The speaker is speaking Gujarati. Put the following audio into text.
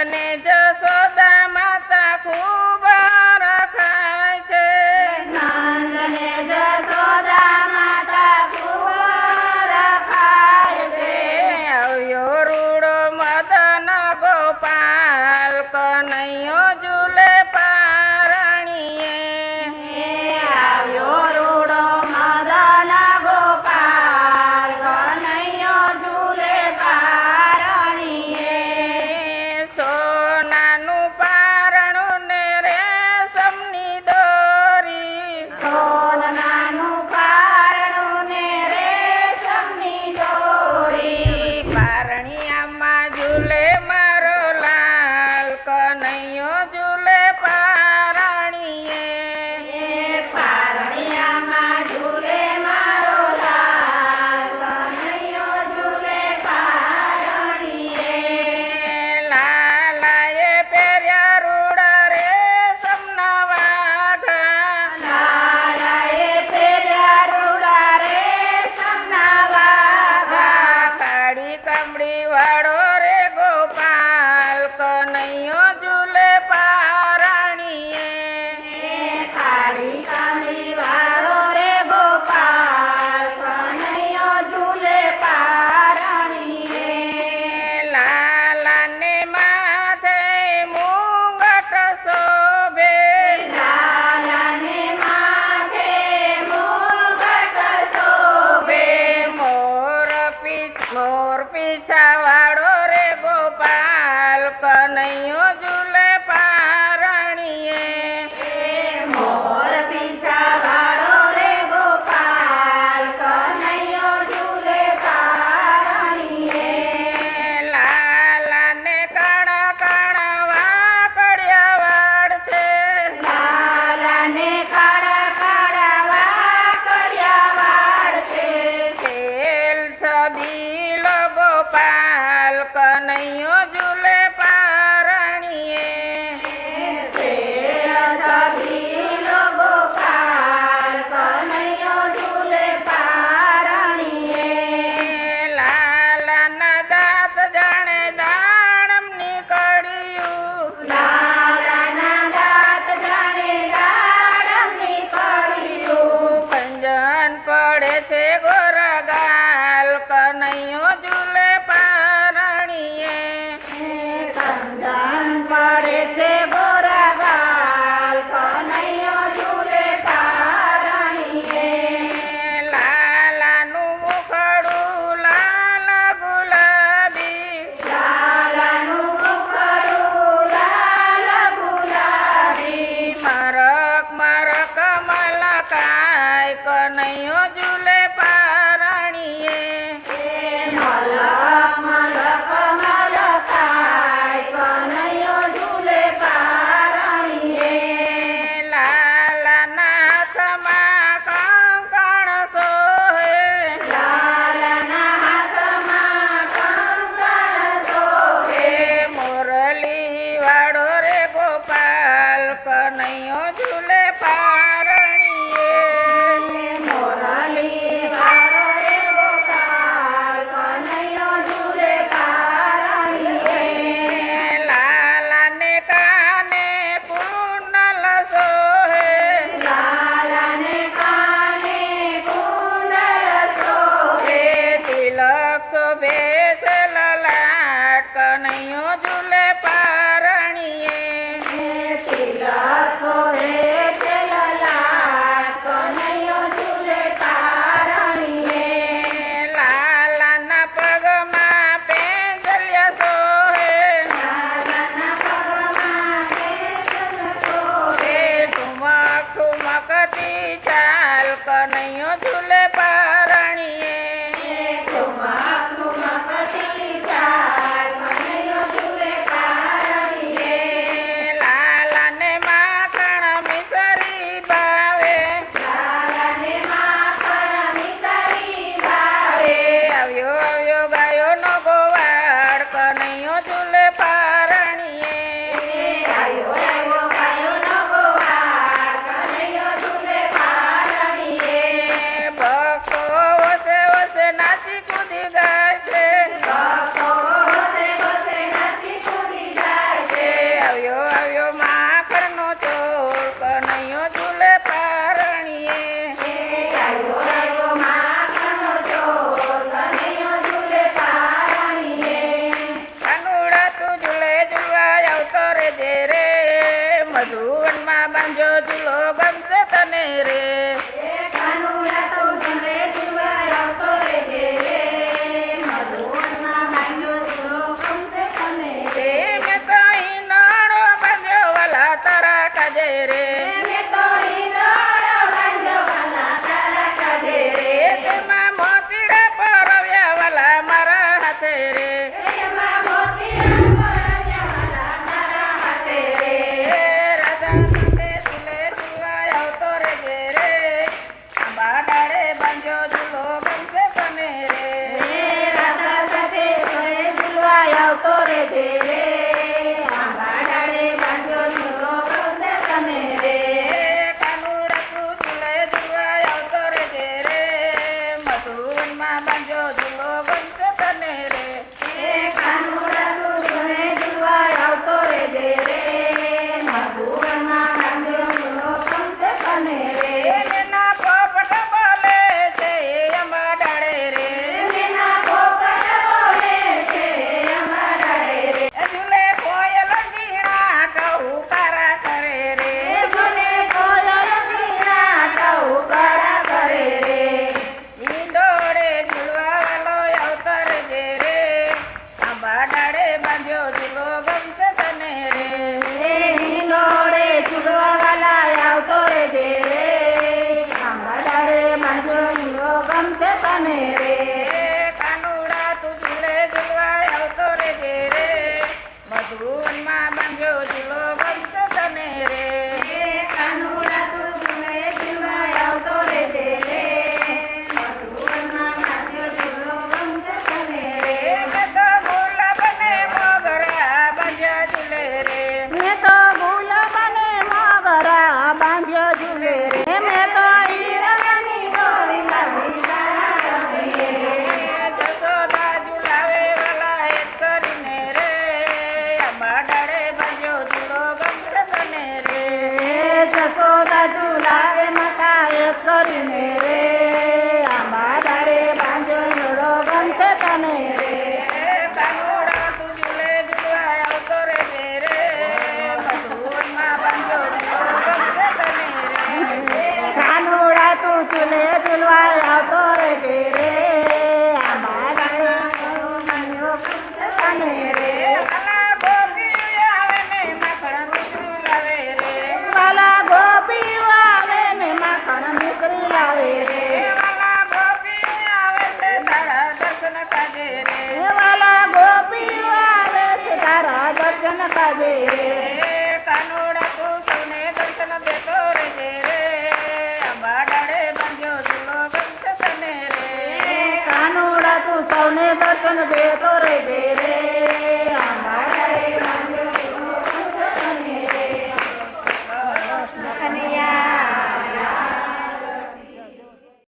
ને જશોદા માતા ખૂબ રખાય છે નંદને જશોદા માતા ખૂબ રખાય છે આવ્યો રૂડો મદન ગોપાલ કનૈયો ઝૂલે પારણીએ આવ્યો રૂડો મદન ગોપાલ કનૈયો ઝૂલે પારણીએ સોનાનું પારણું ને રેશમની દોરી સોનાનું પારણું ને રેશમની દોરી પારણિયામાં ઝૂલે મારો લાલ કનૈયો ઝૂલે પારણીએ પારણિયામાં ઝૂલે મારો લાલ કનૈયો ઝૂલે પારણીએ લાલાએ પહેર્યા રૂડા રેશમના વાઘા લાલાએ પહેર્યા રૂડા રેશમના વાઘા કાળી કમળી વાળો રે ગોપાલ કનૈયો ઝૂલે પારણીએ કાળી કાળી વાળો રે ગોપાલ કનૈયો ઝૂલે પારણીએ લાલાને માથે મુંગટ શોભે લાલાને માથે મુગટ શોભે મોર પીછા વાળો રે ગોપાલ કનૈયો ઝૂલે પારણીએ મોર પીછા વાળો રે ગોપાલ કનૈયો ઝૂલે પારણીએ લાલાને કાણા કાણા વાકડિયા વાળ છે લાલાને કાળા કાળા વાકડિયા વાળ છે તેલ છબીલો ગોપાલ કનૈયો ઝૂલે પારણીએ છબીલો ગોપાલ કનૈયો ઝૂલે પારણીએ લાલાના દાંત જાણે દાડમની કળિયું લાલાના દાંત જાણે દાડમની કળિયું કંજન પડે છે ગોરગાલ કનૈયો ઝૂલે પારણીએ કંજન પડે છે ગોરાગાલ કનૈયો ઝૂલે પારણીએ લાલાનું મુખડું લાલ ગુલાબી લાલાનું મુખડું લાલ ગુલાબી મરક મરક મલકાય કનૈયો ઝૂલે પારણીએ મલક મલક મલકાય કનૈયો ઝૂલે પારણીએ લાલાના હાથમાં કંકણ સોહે લાલાના હાથમાં કંકણ શોભે મોરલી વાળો રે ગોપાલ કનૈયો ઝૂલે પારણીએ મોરલી વાળો રે ગોપાલ કનૈયો ઝૂલે પારણીએ લાલાને કાને કુંડલ સોહે લાલાને કાને કુંડલ શોભે તિલક શોભે છે લલાટ કનૈયો ઝૂલે પારણીએ તિલક શોભે છે લલાટ કનૈયો ઝૂલે પારણીએ લાલાના પગમાં પેંજલિયા સોહે લાલાના પગમાં કેસર શોભે ઠુમક ઠુમકતી ચાલ કનૈયો ઝૂલે પારણીએ ઠુમક ઠુમકતી ચાલ કનૈયો ઝૂલે પારણીએ લાલાને માખણ મિશ્ર મધુવનમાં બાંધ્યો ઝૂલો ગમશે તને રે કાનુડા તું ઝૂલે ઝૂલવાય આવતો રહેજે રે મધુવનમાં બાંધ્યો ઝૂલો ગમશે તને રે મેં તો ગુલાબને મોગરા બાંધ્યા ઝૂલે રે મેં તો ગુલાબને મોગરા બાંધ્યો ઝૂલે રે મેં તો હીરાની દોરી બાંધી તારા ગમે રે જશોદા ઝુલાવે વાલા એક કરીને રે આંબા ડાળે બાંધ્યો ઝૂલો ગમશે તને રે જશોદા ઝૂલાવે માતા એક કરીને રે આંબા ડાળે બાંધ્યો ઝૂલો ગમશે તને રે કાનુડા તું ઝૂલે ઝૂલવાય આવતો રહેજે રે મધુવનમાં બાંધ્યો ઝૂલો ગમશે તને રે કાનુડા તું ઝૂલે ઝૂલવાય આવતો રહેજે રે આંબા ડાળે બાંધ્યો ગમશે તને રે વાલા ગોપીઓ આવે ને માખણ મીઠું લાવે રે વાલા ગોપીઓ આવે ને માખણ નીકળી લાવે રે વાલા ગોપીઓ આવે છે તારા દર્શન કાજે રે વાલા ગોપીઓ આવે છે તારા દર્શન કાજે રે કાનુડા તું સૌને દર્શન દેતો રહેજે રે આંબા ડાળે બાંધ્યો ઝૂલો ગમશે તને રે કાનુડા તું સૌને દર્શન દેતો રહેજે રે